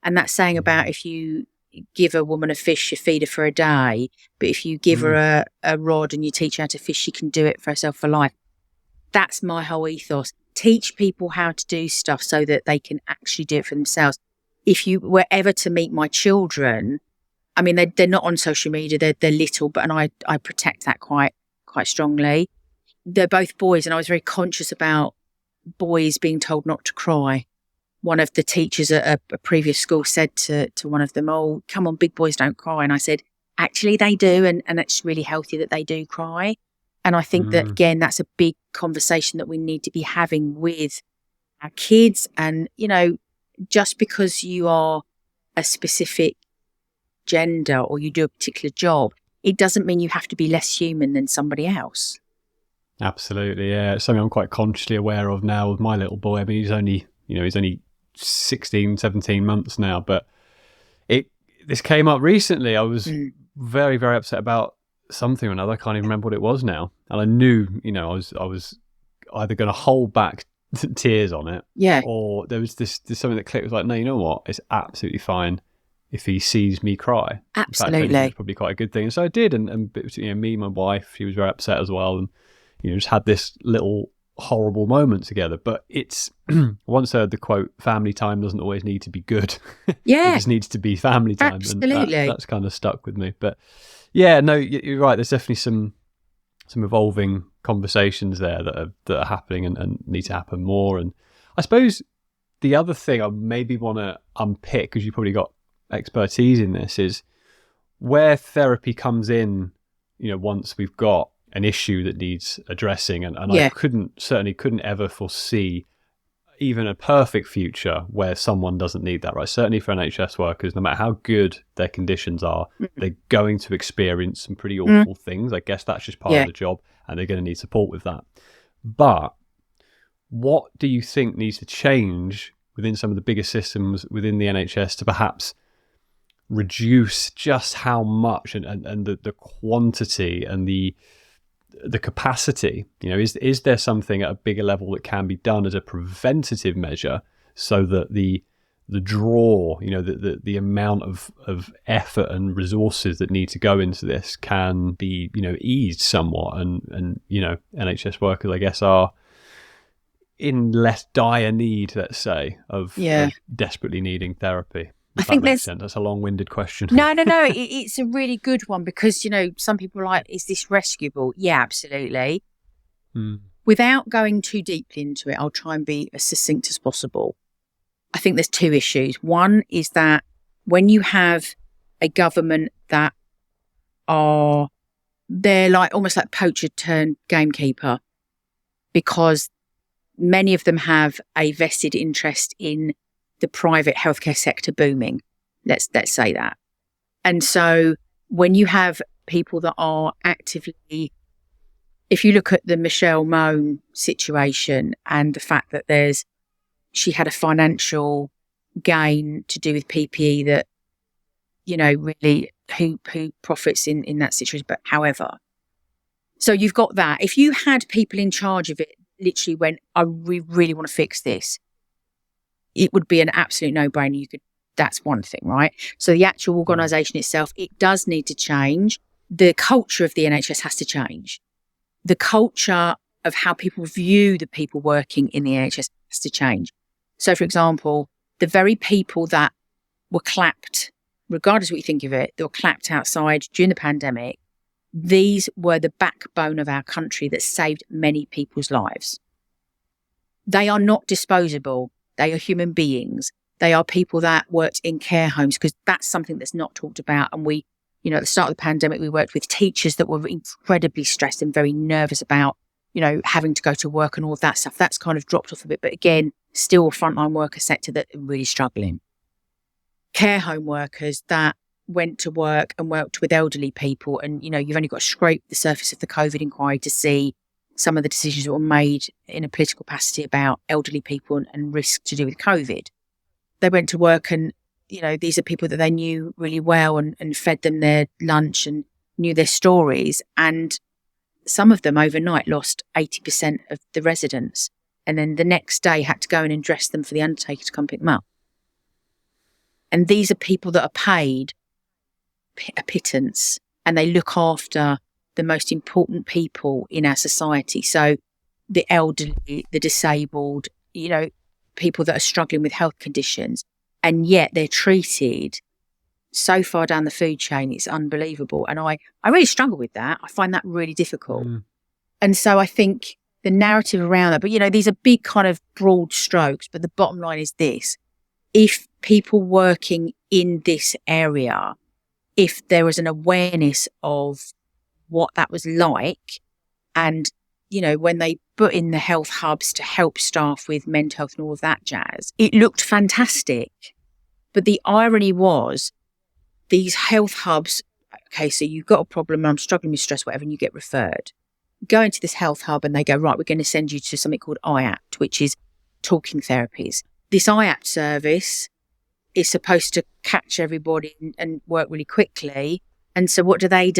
And that's saying about if you give a woman a fish, you feed her for a day, but if you give her a rod and you teach her how to fish, she can do it for herself for life. That's my whole ethos. Teach people how to do stuff so that they can actually do it for themselves. If you were ever to meet my children, I mean, they're not on social media, they're little, but I protect that quite strongly. They're both boys, and I was very conscious about boys being told not to cry. One of the teachers at a previous school said to one of them, oh, come on, big boys don't cry. And I said, actually they do, and it's really healthy that they do cry. And I think that, again, that's a big conversation that we need to be having with our kids. And, you know, just because you are a specific gender or you do a particular job, it doesn't mean you have to be less human than somebody else. Absolutely, yeah. It's something I'm quite consciously aware of now with my little boy. I mean, he's only 16, 17 months now, but this came up recently. I was very, very upset about something or another. I can't even remember what it was now. And I knew, you know, I was either going to hold back tears on it, or there was this something that clicked. Was like, no, you know what? It's absolutely fine if he sees me cry. Absolutely. In fact, it's probably quite a good thing. And so I did, and you know, me, my wife, she was very upset as well, and you know, just had this little horrible moment together. But it's once heard the quote, family time doesn't always need to be good. Yeah. It just needs to be family time. Absolutely. And that's kind of stuck with me. But yeah, no, you're right. There's definitely some evolving conversations there that are happening and need to happen more. And I suppose the other thing I maybe want to unpick, because you probably got expertise in this, is where therapy comes in, you know, once we've got an issue that needs addressing. And I certainly couldn't ever foresee even a perfect future where someone doesn't need that, right? Certainly for NHS workers, no matter how good their conditions are, they're going to experience some pretty awful things. I guess that's just part of the job, and they're going to need support with that. But what do you think needs to change within some of the bigger systems within the NHS to perhaps reduce just how much and the quantity and the capacity, you know, is there something at a bigger level that can be done as a preventative measure so that the draw, you know, the amount of effort and resources that need to go into this can be, you know, eased somewhat, and you know, NHS workers, I guess, are in less dire need, let's say, of desperately needing therapy. I think that's a long-winded question. No. It's a really good one, because, you know, some people are like, is this rescuable? Yeah, absolutely. Without going too deeply into it, I'll try and be as succinct as possible. I think there's two issues. One is that when you have a government that they're like almost like poacher turned gamekeeper, because many of them have a vested interest in the private healthcare sector booming. Let's say that. And so when you have people that are actively, if you look at the Michelle Mone situation and the fact that she had a financial gain to do with PPE that, you know, really who profits in that situation, but however. So you've got that. If you had people in charge of it literally went, we really want to fix this, it would be an absolute no-brainer. That's one thing, right? So the actual organisation itself, it does need to change. The culture of the NHS has to change. The culture of how people view the people working in the NHS has to change. So, for example, the very people that were clapped, regardless of what you think of it, that were clapped outside during the pandemic, these were the backbone of our country that saved many people's lives. They are not disposable. They are human beings. They are people that worked in care homes, because that's something that's not talked about. And we, you know, at the start of the pandemic, we worked with teachers that were incredibly stressed and very nervous about, you know, having to go to work and all of that stuff. That's kind of dropped off a bit. But again, still a frontline worker sector that are really struggling. Care home workers that went to work and worked with elderly people. And, you know, you've only got to scrape the surface of the COVID inquiry to see some of the decisions that were made in a political capacity about elderly people and risk to do with COVID. They went to work and, you know, these are people that they knew really well and fed them their lunch and knew their stories. And some of them overnight lost 80% of the residents. And then the next day had to go in and dress them for the undertaker to come pick them up. And these are people that are paid a pittance, and they look after the most important people in our society. So the elderly, the disabled, you know, people that are struggling with health conditions, and yet they're treated so far down the food chain. It's unbelievable. And I really struggle with that. I find that really difficult. And so I think the narrative around that, but you know, these are big kind of broad strokes, but the bottom line is this: if people working in this area, if there was an awareness of what that was like, and, you know, when they put in the health hubs to help staff with mental health and all of that jazz, it looked fantastic. But the irony was, these health hubs, okay, so you've got a problem, I'm struggling with stress, whatever, and you get referred. Go into this health hub and they go, right, we're going to send you to something called IAPT, which is talking therapies. This IAPT service is supposed to catch everybody and work really quickly. And so what do? They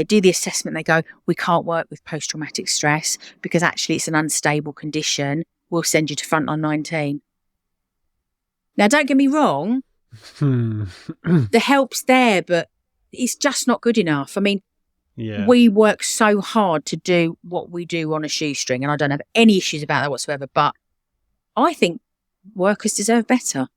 do the assessment. They go, we can't work with post-traumatic stress because actually it's an unstable condition. We'll send you to Frontline19. Now, don't get me wrong. The help's there, but it's just not good enough. I mean, we work so hard to do what we do on a shoestring, and I don't have any issues about that whatsoever. But I think workers deserve better.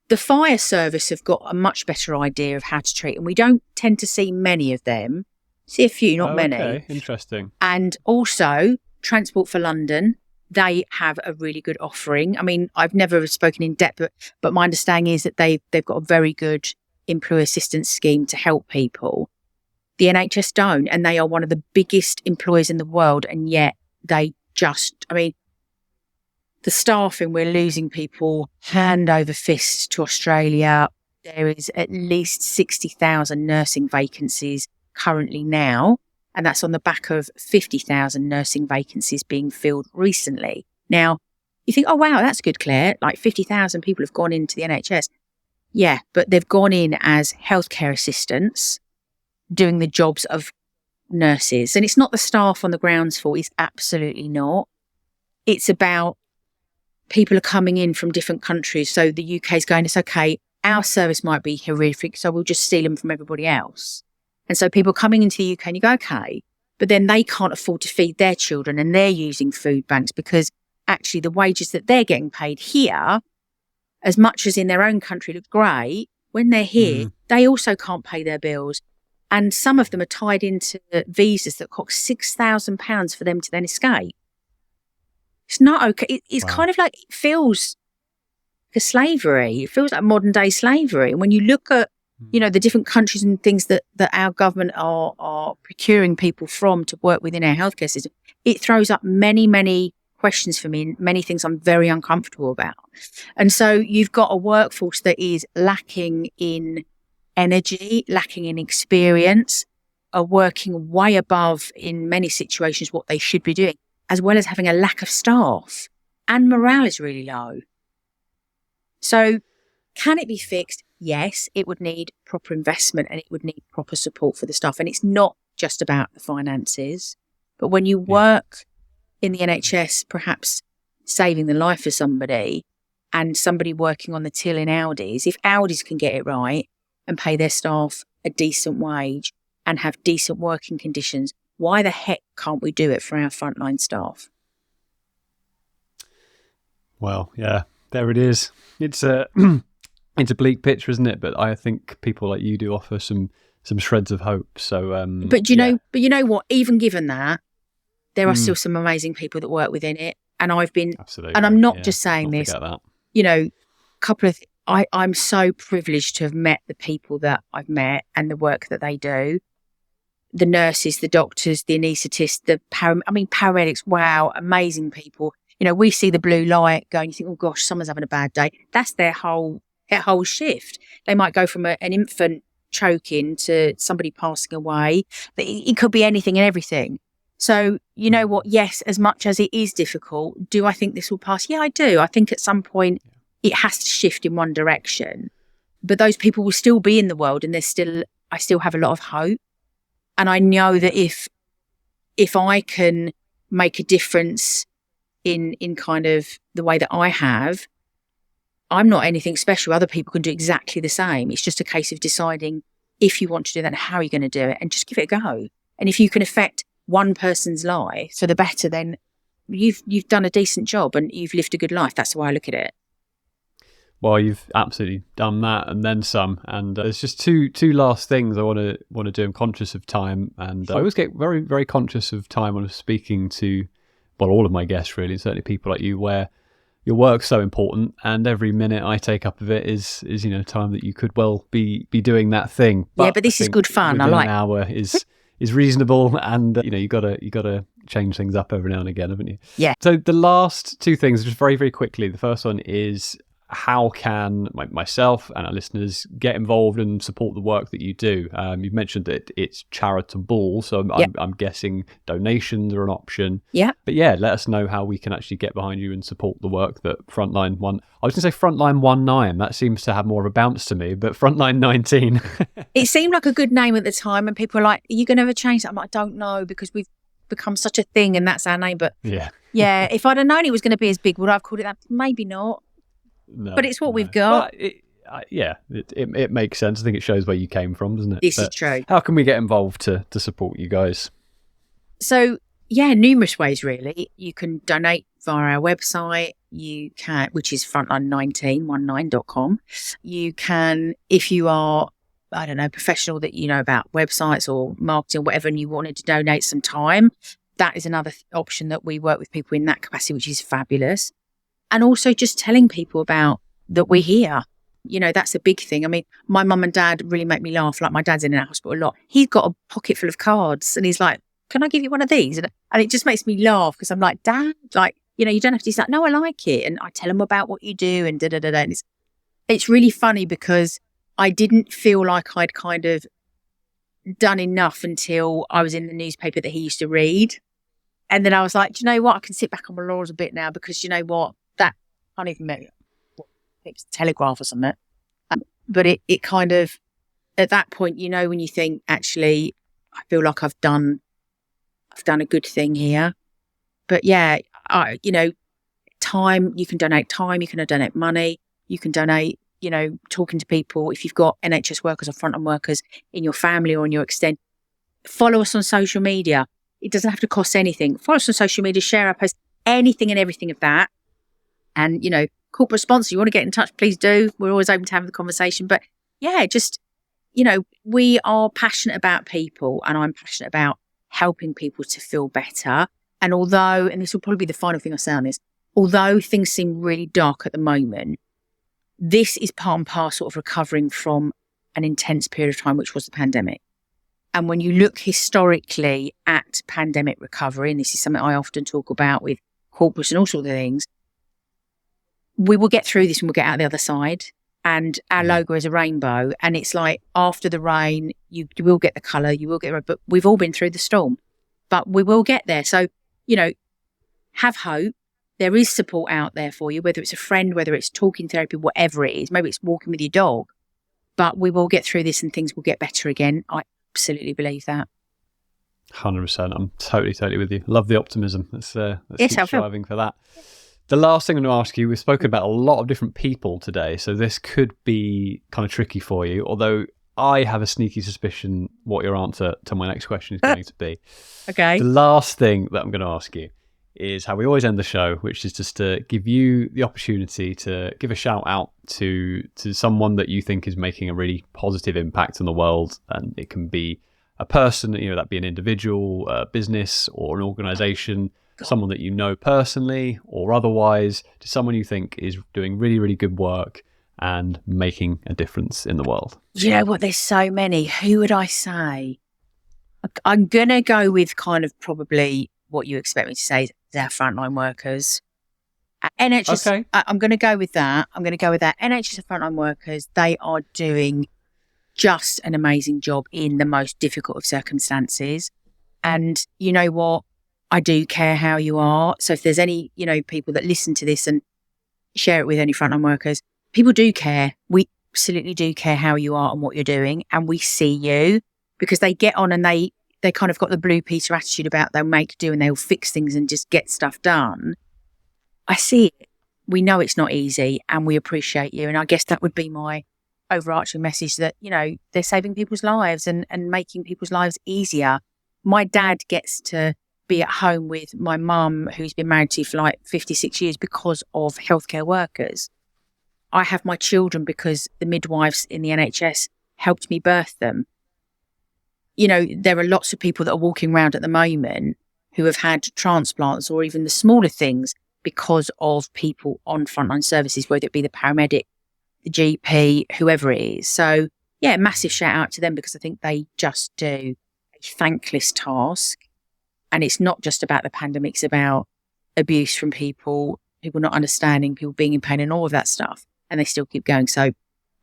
The fire service have got a much better idea of how to treat, and we don't tend to see many of them. See a few, not many. Okay, interesting. And also, Transport for London, they have a really good offering. I mean, I've never spoken in depth, but my understanding is that they've got a very good employee assistance scheme to help people. The NHS don't, and they are one of the biggest employers in the world, and yet they just, I mean, the staffing, we're losing people hand over fist to Australia. There is at least 60,000 nursing vacancies currently now, and that's on the back of 50,000 nursing vacancies being filled recently. Now, you think, oh, wow, that's good, Claire. Like 50,000 people have gone into the NHS. Yeah, but they've gone in as healthcare assistants doing the jobs of nurses. And it's not the staff on the ground's fault. It's absolutely not. It's about people are coming in from different countries. So the UK is going, it's okay, our service might be horrific, so we'll just steal them from everybody else. And so people coming into the UK and you go, okay, but then they can't afford to feed their children and they're using food banks because actually the wages that they're getting paid here, as much as in their own country look great, when they're here, they also can't pay their bills. And some of them are tied into visas that cost £6,000 for them to then escape. It's not okay. It's kind of like, it feels like slavery. It feels like modern day slavery. And when you look at, you know, the different countries and things that our government are procuring people from to work within our healthcare system, it throws up many, many questions for me and many things I'm very uncomfortable about. And so you've got a workforce that is lacking in energy, lacking in experience, are working way above in many situations what they should be doing, as well as having a lack of staff, and morale is really low. So can it be fixed? Yes, it would need proper investment and it would need proper support for the staff. And it's not just about the finances, but when you work in the NHS, perhaps saving the life of somebody, and somebody working on the till in Aldi's, if Aldi's can get it right and pay their staff a decent wage and have decent working conditions, why the heck can't we do it for our frontline staff? Well, yeah, there it is. It's a it's a bleak picture, isn't it? But I think people like you do offer some shreds of hope. So, but you know what? Even given that, there are still some amazing people that work within it, and I've been, absolutely, and I'm not just saying this. You know, couple of, I'm so privileged to have met the people that I've met and the work that they do. The nurses, the doctors, the anaesthetists, paramedics, wow, amazing people. You know, we see the blue light going, you think, oh gosh, someone's having a bad day. That's their whole shift. They might go from an infant choking to somebody passing away. But it could be anything and everything. So, you know what? Yes, as much as it is difficult, do I think this will pass? Yeah, I do. I think at some point it has to shift in one direction. But those people will still be in the world, and I still have a lot of hope. And I know that if I can make a difference in kind of the way that I have, I'm not anything special. Other people can do exactly the same. It's just a case of deciding if you want to do that and how you're going to do it, and just give it a go. And if you can affect one person's life for the better, then you've done a decent job and you've lived a good life. That's the way I look at it. Well, you've absolutely done that and then some. And there's just two last things I want to do. I'm conscious of time, and I always get very, very conscious of time when I'm speaking to, well, all of my guests really, and certainly people like you, where your work's so important, and every minute I take up of it is time that you could well be doing that thing. But this is good fun. I like an hour is reasonable, and you gotta change things up every now and again, haven't you? Yeah. So the last two things, just very, very quickly. The first one is, how can myself and our listeners get involved and support the work that you do? You've mentioned that it's charitable, so I'm guessing donations are an option. Yeah. But yeah, let us know how we can actually get behind you and support the work that Frontline I was going to say Frontline19. That seems to have more of a bounce to me, but Frontline19. It seemed like a good name at the time, and people were like, "Are you going to ever change that?" I'm like, "I don't know, because we've become such a thing, and that's our name." But yeah, if I'd have known it was going to be as big, would I have called it that? Maybe not. No, but it's what we've got. It makes sense. I think it shows where you came from, doesn't it? This is true. How can we get involved to support you guys? So, numerous ways, really. You can donate via our website. You can, which is frontline19.com. You can, if you are, I don't know, professional that you know about websites or marketing or whatever, and you wanted to donate some time, that is another option that we work with people in that capacity, which is fabulous. And also just telling people about that we're here. That's a big thing. I mean, my mum and dad really make me laugh. Like, my dad's in a hospital a lot. He's got a pocket full of cards, and he's like, "Can I give you one of these?" And it just makes me laugh, because I'm like, "Dad, you don't have to say, no, I like it." And I tell him about what you do and da-da-da-da. And it's really funny, because I didn't feel like I'd kind of done enough until I was in the newspaper that he used to read. And then I was like, do you know what? I can sit back on my laurels a bit now, because you know what? That, I don't even know, it's Telegraph or something. But it kind of, at that point, when you think, actually, I feel like I've done a good thing here. But time, you can donate time, you can donate money, you can donate, talking to people. If you've got NHS workers or frontline workers in your family or in your extent, follow us on social media. It doesn't have to cost anything. Follow us on social media, share our posts, anything and everything of that. And, corporate sponsor, you want to get in touch, please do. We're always open to having the conversation. But we are passionate about people, and I'm passionate about helping people to feel better. And and this will probably be the final thing I say on this, although things seem really dark at the moment, this is part and parcel of recovering from an intense period of time, which was the pandemic. And when you look historically at pandemic recovery, and this is something I often talk about with corporates and all sorts of things, we will get through this and we'll get out the other side. And our logo is a rainbow. And it's like, after the rain, you will get the colour, you will get the rain, but we've all been through the storm. But we will get there. So, have hope. There is support out there for you, whether it's a friend, whether it's talking therapy, whatever it is. Maybe it's walking with your dog. But we will get through this and things will get better again. I absolutely believe that. 100%. I'm totally with you. Love the optimism. Let's keep striving for that. The last thing I'm going to ask you, we've spoken about a lot of different people today, so this could be kind of tricky for you, although I have a sneaky suspicion what your answer to my next question is going to be. Okay. The last thing that I'm going to ask you is how we always end the show, which is just to give you the opportunity to give a shout out to someone that you think is making a really positive impact on the world. And it can be a person, that be an individual, a business, or an organization, someone that you know personally or otherwise, to someone you think is doing really, really good work and making a difference in the world? You know what? There's so many. Who would I say? I'm going to go with kind of probably what you expect me to say is our frontline workers. NHS, Okay. I'm going to go with that. NHS and frontline workers, they are doing just an amazing job in the most difficult of circumstances. And you know what? I do care how you are. So if there's any, people that listen to this and share it with any frontline workers, people do care. We absolutely do care how you are and what you're doing. And we see you because they get on and they kind of got the Blue Peter attitude about they'll make do and they'll fix things and just get stuff done. I see it. We know it's not easy and we appreciate you. And I guess that would be my overarching message that, they're saving people's lives and making people's lives easier. My dad gets to be at home with my mum, who's been married to for like 56 years because of healthcare workers. I have my children because the midwives in the NHS helped me birth them. There are lots of people that are walking around at the moment who have had transplants or even the smaller things because of people on frontline services, whether it be the paramedic, the GP, whoever it is. So, yeah, massive shout out to them because I think they just do a thankless task. And it's not just about the pandemic, it's about abuse from people not understanding, people being in pain and all of that stuff. And they still keep going. So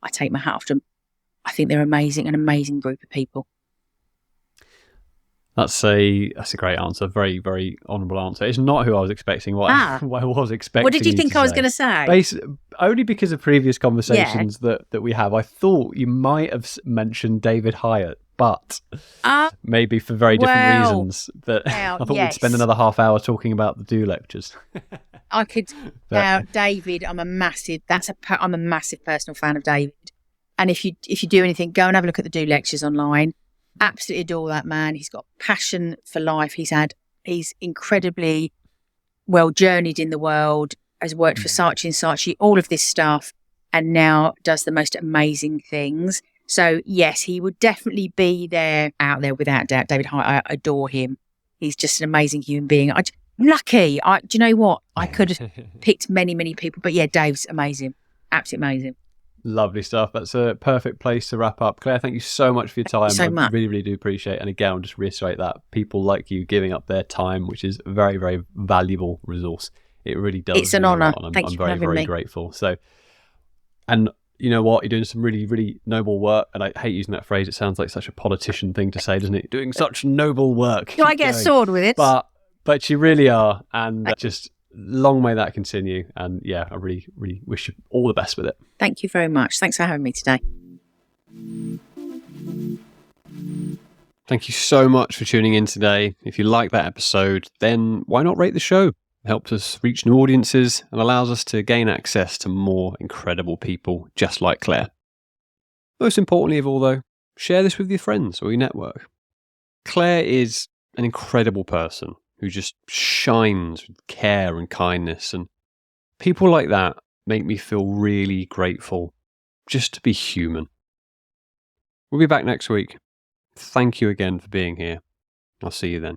I take my hat off to them. I think they're amazing, an amazing group of people. That's a great answer. Very, very honourable answer. It's not who I was expecting. What I was expecting. What did you think I was going to say? Only because of previous conversations that we have, I thought you might have mentioned David Hyatt, but maybe for very different reasons. But I thought we'd spend another half hour talking about the Do lectures. I could. Now, David, I'm a massive personal fan of David. And if you do anything, go and have a look at the Do lectures online. Absolutely adore that man. He's got passion for life. He's incredibly well journeyed in the world, has worked for Saatchi and Saatchi, all of this stuff, and now does the most amazing things. So yes, he would definitely be out there without doubt. David Hyatt, I adore him. He's just an amazing human being. I'm lucky. Do you know what? I could have picked many, many people, but yeah, Dave's amazing. Absolutely amazing. Lovely stuff. That's a perfect place to wrap up. Claire, thank you so much for your time. So much. I really, really do appreciate it. And again, I'll just reiterate that people like you giving up their time, which is a very, very valuable resource. It really does. It's an honour. I'm very, very grateful. So, and you know what? You're doing some really, really noble work. And I hate using that phrase. It sounds like such a politician thing to say, doesn't it? Doing such noble work. Do I get a sword with it? But you really are. And just long may that continue. And yeah, I really, really wish you all the best with it. Thank you very much. Thanks for having me today. Thank you so much for tuning in today. If you like that episode, then why not rate the show? It helps us reach new audiences and allows us to gain access to more incredible people just like Claire. Most importantly of all though, share this with your friends or your network. Claire is an incredible person who just shines with care and kindness, and people like that make me feel really grateful just to be human. We'll be back next week. Thank you again for being here. I'll see you then.